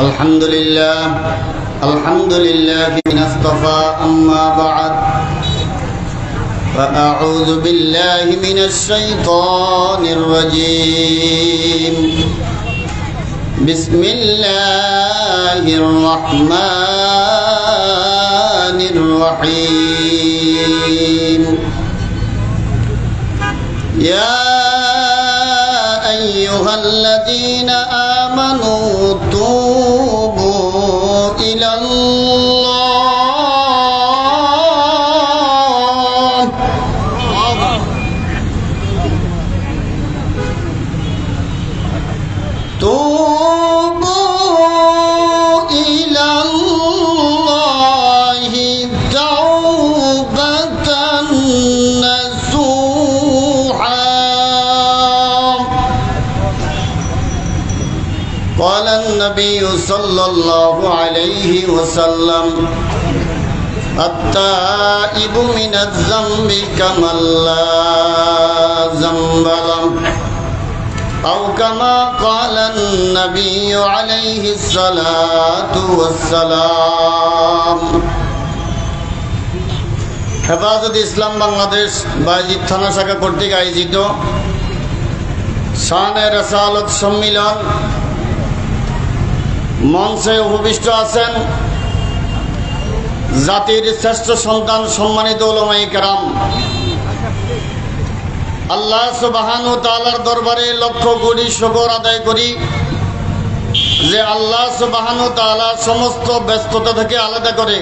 الحمد لله من اصطفى أما بعد فأعوذ بالله من الشيطان الرجيم بسم الله الرحمن الرحيم يا أيها الذين آمنوا توبوا إلى الله توبة نصوحا قال النبي صلى الله عليه وسلم التائب من الذنب كمن لا ذنب له أو كما قال النبي عليه الصلاة والسلام হেফাজত ইসলাম বাংলাদেশ বায়জিদ থানা শাখা কর্তৃক আয়োজিত শানে রিসালাত সম্মিলন মঞ্চে উপবিষ্ট আছেন জাতির শ্রেষ্ঠ সন্তান সম্মানিত উলামায়ে কেরাম। আল্লাহ সুবহানাহু ওয়া তাআলার দরবারে লক্ষ কোটি শুকর আদায় করি যে আল্লাহ সুবহানাহু ওয়া তাআলা সমস্ত ব্যস্ততা থেকে আলাদা করে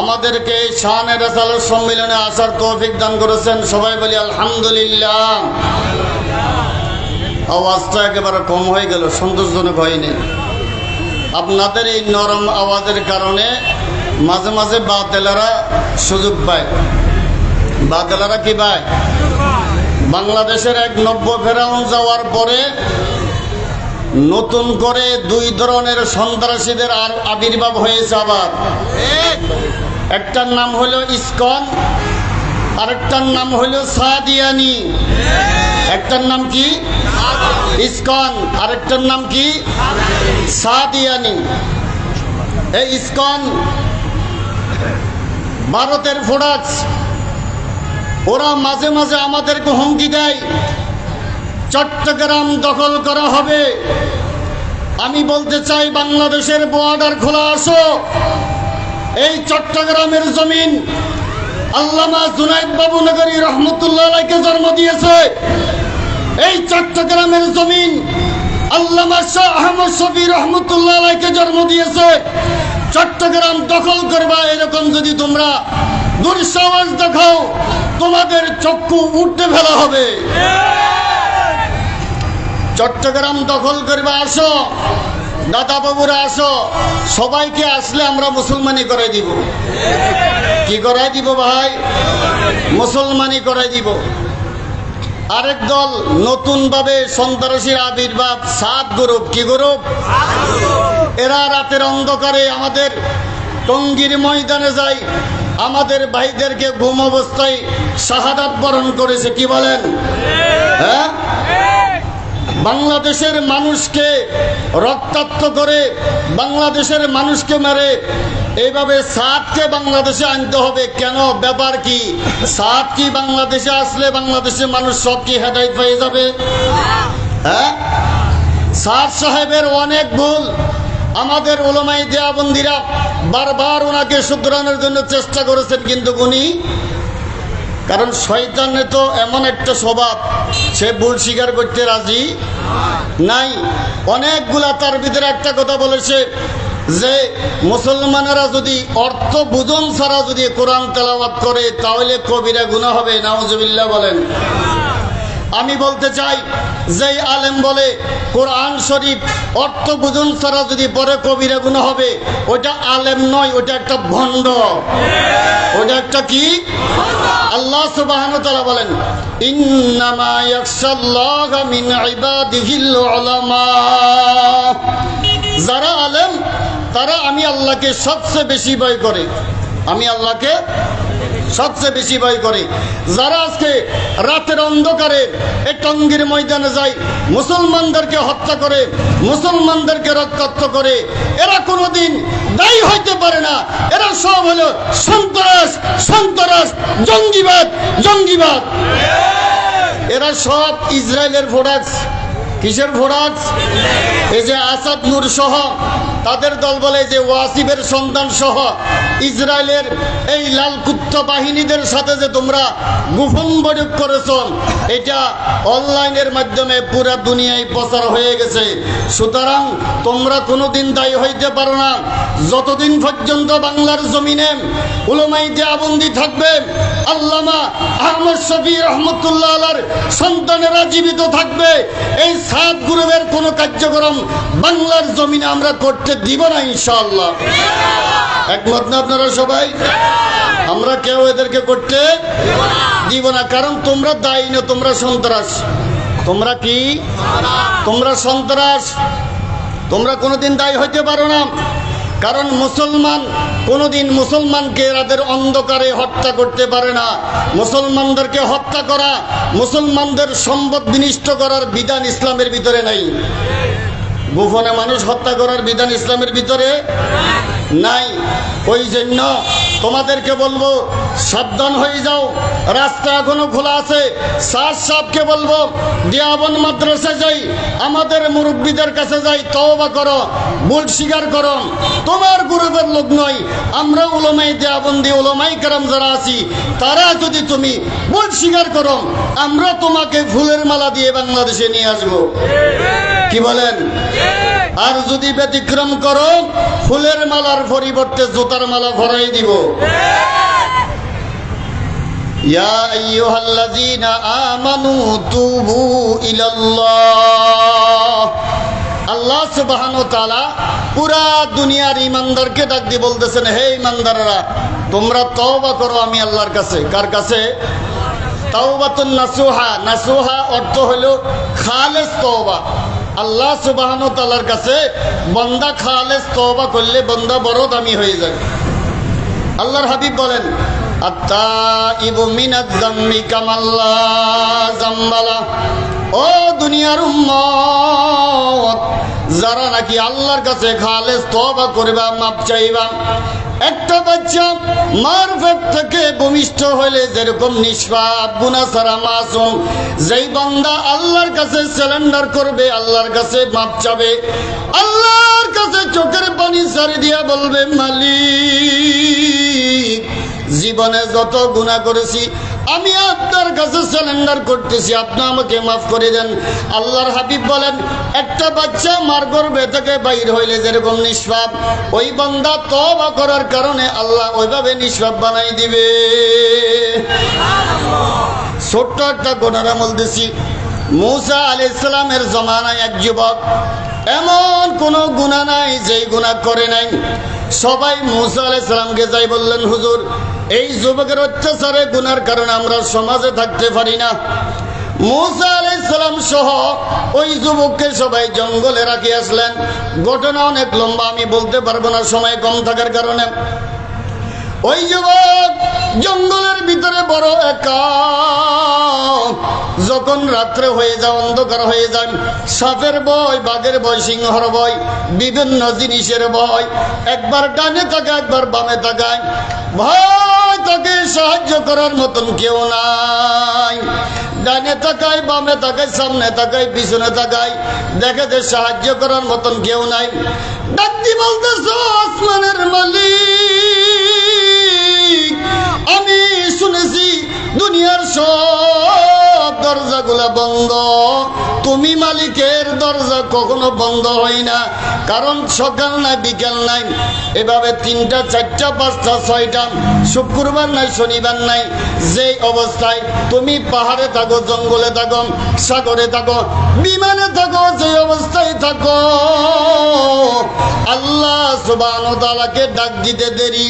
আমাদেরকে শানে রিসালাত সম্মেলনে আসার তৌফিক দান করেছেন। সবাই বলি আলহামদুলিল্লাহ। আওয়াজটা একেবারে কম হয়ে গেল, সন্তোষজনক হয়নি। আপনাদের এই নরম আওয়াজের কারণে মাঝে মাঝে বাতেলারা সুযোগ পায়। বাতেলারা কি পায়? বাংলাদেশের এক নব্য ফেরাউন যাওয়ার পরে নতুন করে দুই ধরনের সন্ত্রাসীদের আবির্ভাব হয়েছে। আবার একটার নাম হলো ইসকন, আরেকটার নাম হলো সাদিয়ানি। একটার নাম কি ইসকন, আরেকটার নাম কি সাদিয়ানি। এই ইসকন ভারতের প্রোডাক্ট। ওরা মাঝে মাঝে আমাদেরকে হুমকি দেয় চট্টগ্রাম দখল করা হবে। আমি বলতে চাই বাংলাদেশের বর্ডার খোলা আসো। এই চট্টগ্রামের জমিন আল্লামা জুনায়েদ বাবু নগরী রহমতুল্লাহ আলাইহিকে জন্ম দিয়েছে। এই চট্টগ্রামের জমিন আল্লামা শাহ আহমদ শফী রহমতুল্লাহ আলাইহিকে জন্ম দিয়েছে। চট্টগ্রাম দখল করবা এরকম যদি তোমরা দুঃসাহস দেখাও তোমাদের চক্ষু উঠতে ফেলা হবে। চট্টগ্রাম দখল করবা আসো, দাদা বাবুরা আসো। সবাইকে আসলে আমরা মুসলমানি করাই দিব। কি করাই দিব ভাই? মুসলমানি করাই দিব। আরেক দল নতুন ভাবে সন্ত্রাসীর আবির্ভাব, 7 গ্রুপ। কি গ্রুপ? এরা রাতের অন্ধকারে আমাদের টঙ্গীর ময়দানে যায়, আমাদের ভাইদেরকে ঘুম অবস্থায় শাহাদাত বরণ করেছে। কি বলেন? হ্যাঁ, বাংলাদেশের মানুষকে রক্তাক্ত করে বাংলাদেশের মানুষকে মেরে এইভাবে সাদকে বাংলাদেশে আনতে হবে কেন? ব্যাপার কি? সাদ কি বাংলাদেশে আসলে বাংলাদেশের মানুষ সব কি হেদায়েত পেয়ে যাবে? হ্যাঁ, সাদ সাহেবের অনেক ভুল। আমাদের উলামায়ে দেওবন্দিরা বারবার ওনাকে শুধরানোর জন্য চেষ্টা করেছেন, কিন্তু উনি, কারণ শয়তানের তো এমন একটা স্বভাব, সে ভুল স্বীকার করতে রাজি নাই। অনেকগুলা তার ভিতরে একটা কথা বলেছে যে মুসলমানেরা যদি অর্থ বুঝন ছাড়া যদি কোরআন তেলাওয়াত করে তাহলে কবিরা গুনাহ হবে। নাউজুবিল্লাহ বলেন। আমি বলতে চাই যে আলেম বলে কোরআন শরীফ অর্থ বুঝন ছাড়া যদি পরে কবিরা গুনাহ হবে, ওটা আলেম নয়, ওটা একটা ভণ্ড। ওটা একটা কি? আল্লাহ সুবহানাহু ওয়া তাআলা বলেন ইন্নামা ইয়াখশাল্লাহা মিন ইবাদিহিল উলামা। যারা আলেম তারা আমি আল্লাহকে সবচেয়ে বেশি ভয় করে। আমি আল্লাহকে সবচেয়ে বেশি ভয় করি। যারা আজকে রাতের অন্ধকারে এই টঙ্গীর ময়দানে যায়, মুসলমানদেরকে হত্যা করে, মুসলমানদেরকে রক্তাক্ত করে, এরা কোনোদিন দায়ী হইতে পারে না। এরা সব হলো সন্ত্রাস, সন্ত্রাস, জঙ্গিবাদ, জঙ্গিবাদ। এরা সব ইসরায়েলের প্রোডাক্টস। কিসের প্রোডাক্টস? এই যে আসাদ নূর সহ তাদের দল বলে যে ওয়াসিবের সন্তান সহ ইসরায়েলের এই লাল কুত্তা বাহিনীদের সাথে যে তোমরা গোপন বৈঠক করেছ, এটা অনলাইনের মাধ্যমে পুরা দুনিয়ায় প্রচার হয়ে গেছে। সুতরাং তোমরা কোনোদিন দায়ী হইতে পারো না। যতদিন পর্যন্ত বাংলার জমিনে উলামায়ে দেওবন্দি থাকবে, আল্লামা আহমদ শফি রহমতুল্লাহ আলাইহির সন্তানেরা জীবিত থাকবে, এই সাত গ্রুপের কোন কার্যক্রম বাংলার জমিনে আমরা করতে দিব না ইনশাআল্লাহ। একমত না আপনারা সবাই? আমরা কেউ এদেরকে করতে দিব না। কারণ তোমরা দায়ী না, তোমরা সন্ত্রাস। তোমরা কি? তোমরা সন্ত্রাস। তোমরা কোনোদিন দায়ী হইতে পারো না। কারণ মুসলমান কোনোদিন মুসলমানকে রাতের অন্ধকারে হত্যা করতে পারে না। মুসলমানদেরকে হত্যা করা, মুসলমানদের সম্পদ বিনষ্ট করার বিধান ইসলামের ভিতরে নাই। গোপনে মানুষ হত্যা করার বিধান ইসলামের ভিতরে নাই। ওই জন্য তোমাদেরকে বলবো সাবধান হয়ে যাও। রাস্তা এখনো খোলা আছে। স্যার সাহেবকে বলবো দেওবন্দ মাদ্রাসা যাই, আমাদের মুরব্বীদের কাছে যাই, তওবা করো, ভুল স্বীকার করো। তোমার গ্রুপের লোক নয়, আমরা উলামায়ে দেওবন্দি, উলামায়ে কেরাম যারা আছি, তারা যদি তুমি ভুল স্বীকার করো, আমরা তোমাকে ফুলের মালা দিয়ে বাংলাদেশে নিয়ে আসবো। কি বলেন? আর যদি ব্যতিক্রম করো, ফুলের মালার পরিবর্তে জুতার মালা ভরাই দিব। ইয়া আইয়ুহাল্লাযীনা আমানু তুবু ইলাল্লাহ। আল্লাহ সুবহানাহু ওয়া তাআলা পুরা দুনিয়ার ঈমানদারকে ডাক দিয়ে বলতেছেন, হে ঈমানদাররা, তোমরা তওবা করো আমি আল্লাহর কাছে। কার কাছে? তাওবাতুন নাসুহা। নাসুহা অর্থ হলো খালেস তওবা। আল্লাহ সুবহানাহু ওয়া তাআলার কাছে বান্দা খালেস তওবা করলে বান্দা বড় দামি হয়ে যায়। আল্লাহর হাবিব বলেন, আত্তাইবু মিনাজ যামবি কামাল্লা যামবালা। ও দুনিয়ার উম্মত, যারা নাকি আল্লাহর কাছে খালেস তওবা করবা, মাপ চাইবা, একটা বাচ্চা মার পেট থেকে ভূমিষ্ঠ হইলে যেরকম নিষ্পাপ গুনাহ ছাড়া মাসুম, যেই বান্দা আল্লাহর কাছে সারেন্ডার করবে, আল্লাহর কাছে মাপ চাবে, আল্লাহর কাছে চোখের পানি ছেড়ে দিয়া বলবে, মালিক জীবনে যত গুনাহ করেছি আমি আপনার কাছে সারেন্ডার করতেছি, আপনি আমাকে মাফ করে দেন। আল্লাহর হাবিব বলেন, একটা বাচ্চা মার গর্ভে থেকে বাইর হইলে যেরকম নিষ্পাপ, ওই বান্দা তওবা করার কারণে আল্লাহ ওইভাবে নিষ্পাপ বানাই দিবে। ছোট্ট একটা গুনার আমল দিছি। মূসা আলাইহিস সালামের জমানায় এক যুবক, এমন কোন গুনাহ নাই যেই গুনাহ করে নাই। সবাই মূসা আলাইহিস সালামকে যাই বললেন, হুজুর এই যুবকের অত্যাচারে গুনার কারণে আমরা সমাজে থাকতে পারি না। মূসা আলাইহিস সালাম সহ ওই যুবককে সবাই জঙ্গলে রাখি আসলেন। ঘটনা অনেক লম্বা, আমি বলতে পারবো না সময় কম থাকার কারণে। ওই যুবক জঙ্গলের ভিতরে বড় একা। যখন রাত্রে হয়ে যায়, অন্ধকার হয়ে যায়, সাপের ভয়, বাঘের ভয়, সিংহর ভয়, বিভিন্ন জিনিসের ভয়, একবার ডানে তাকায়, একবার বামে তাকায়, ভয় তাকে সাহায্য করার মতন কেউ নাই। ডানে তাকায়, বামে তাকায়, সামনে তাকায়, পিছনে তাকায়, দেখে যে সাহায্য করার মতন কেউ নাই। ডাকতি বলতেছ, আসমানের মালিক, আমি শুনেছি দুনিয়ার সব দরজাগুলা বন্ধ, তুমি মালিকের দরজা কখনো বন্ধ হয় না। কারণ সকাল নাই, বিকাল নাই, এভাবে 3টা 4টা 5টা 6টা, শুক্রবার নাই, শনিবার নাই, যেই অবস্থায় তুমি পাহাড়ে থাকো, জঙ্গলে থাকো, সাগরে থাকো, বিমানে থাকো, যে অবস্থায় থাকো, আল্লাহ সুবহানাহু ওয়া তাআলাকে ডাক দিতে দেরি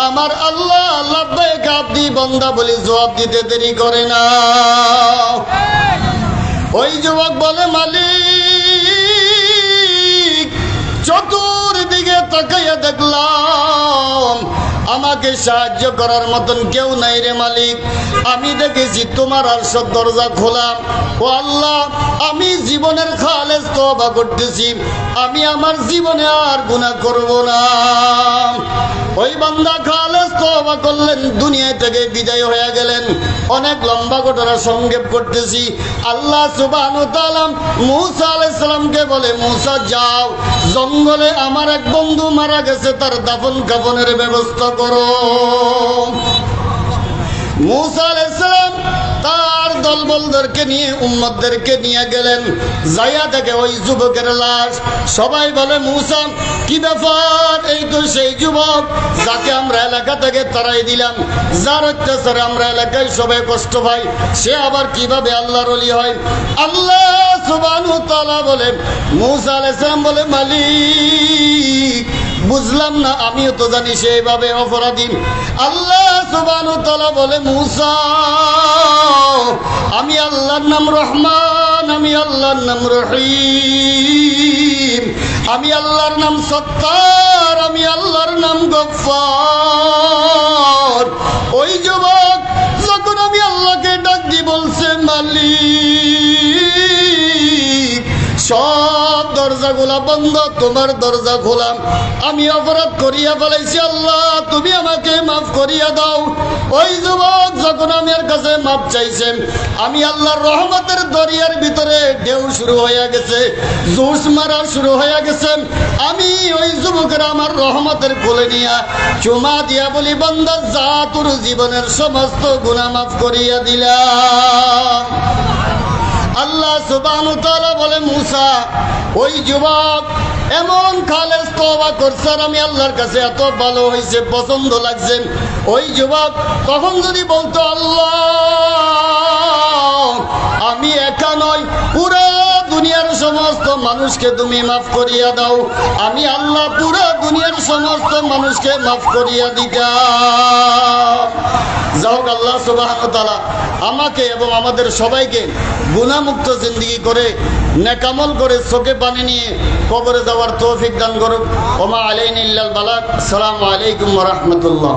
আমার আল্লাহ লাব্বাইক আব্দি বান্দা বলে জবাব দিতে দেরি করে না। ওই যুবক বলে, মালিক চতুর্দিকে তাকাইয়া দেখলাম আমাকে সাহায্য করার মতন কেউ নাই রে মালিক। আমি দেখেছি তোমার আরশের দরজা খোলা। ও আল্লাহ, আমি জীবনের খালেস তওবা করতেছি, আমি আমার জীবনে আর গুনাহ করব না। ওই বান্দা খালেস তওবা করলেন, দুনিয়া থেকে বিদায় হয়ে গেলেন। অনেক লম্বা ঘটনা সংক্ষেপ করতেছি। আল্লাহ সুবহানাহু ওয়া তাআলা মূসা আলাইহিস সালামকে বলে, মূসা যাও, জঙ্গলে আমার এক বন্ধু মারা গেছে, তার দাফন কাফনের ব্যবস্থা করো। মূসা আলাইহিস সালাম তার দলবলদেরকে নিয়ে, উম্মতদেরকে নিয়ে গেলেন। যাইয়া দেখে ওই যুবকের লাশ। সবাই বলে, মূসা কি ব্যাপার? এই তো সেই যুবক যাকে আমরা এলাকা থেকে তাড়াই দিলাম, যার অত্যাচারে আমরা এলাকায় সবাই কষ্ট পাই, সে আবার কিভাবে আল্লাহর ওলি হয়? আল্লাহ সুবহানাহু ওয়া তাআলা বলে, মূসা আলাইহিস সালাম বলে, মালিক বুঝলাম না, আমিও তো জানি সেইভাবে অপরাধী। আল্লাহ সুবহানাহু ওয়া তাআলা বলে, মূসা আমি আল্লাহর নাম রহমান, আমি আল্লাহর নাম রহিম, আমি আল্লাহর নাম সত্তার, আমি আল্লাহর নাম গফফার। ওই যুবক যখন আমি আল্লাহকে ডাক দিয়ে বলছে, মালিক সব দরজাগুলা বন্ধ, তোমার দরজা খোলা, আমি অপরাধ করিয়া ফেলাইছি, আল্লাহ তুমি আমাকে মাফ করিয়া দাও। ওই যুবক যখন আমার কাছে মাফ চাইছে, আমি আল্লাহর রহমতের দরিয়ার ভিতরে ঢেউ শুরু হয়ে গেছে, জোশ মারা শুরু হয়ে গেছে। আমি ওই যুবকের আমার রহমতের কোলে নিয়া চুমা দিয়া বলি, বান্দা যা, তোর জীবনের সমস্ত গুনাহ মাফ করিয়া দিলাম। আল্লাহ সুবহানাহু ওয়া তাআলা বলে, মূসা ওই যুবক এমন খালেস তওবা করছে, আমি আল্লাহর কাছে এত ভালো হয়েছে, পছন্দ লাগছে। ওই যুবক তখন যদি বলতো, আল্লাহ আমি একা নয়, পুরো দুনিয়ার সমস্ত মানুষকে তুমি মাফ করিয়া দাও, আমি আল্লাহ পুরো দুনিয়ার সমস্ত মানুষকে মাফ করিয়া দিতাম। যাও, আল্লাহ সুবহানাহু ওয়া তাআলা আমাকে এবং আমাদের সবাইকে গুনাহমুক্ত জিন্দেগি করে, নেকামল করে, চোখে পানি নিয়ে কবরে যাওয়ার তৌফিক দান করুক। ওমা আলাইনা ইল্লাল বালাগ। আসসালামু আলাইকুম ওয়া রাহমাতুল্লাহ।